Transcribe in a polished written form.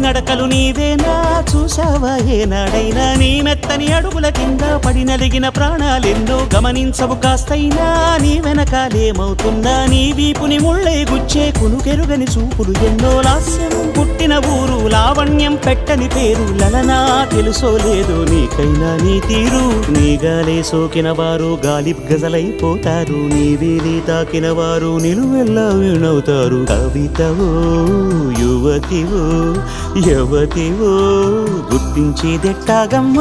నడకలు నీవేనా చూసావా ఏనాడైనా నీ మెత్తని అడుగుల కింద పడి నలిగిన ప్రాణాలెన్నో గమనించవు కాస్తైనా నీ వెనకాలేమవుతుందా నీ వీపుని ముళ్ళై గుచ్చే కునుకెరుగని చూపులు ఎన్నో లాస్యం పుట్టిన ఊరు లావణ్యం పెట్టని పేరు లలనా తెలుసో లేదో నీకైనా నీ తీరు నీ గాలే సోకిన వారు గాలి గజలైపోతారు నీ వేలి తాకిన వారు నిలువెల్లా వినవుతారు కవితవో యువతివో యవతివో గుర్తించేదెట్టాగమ్మ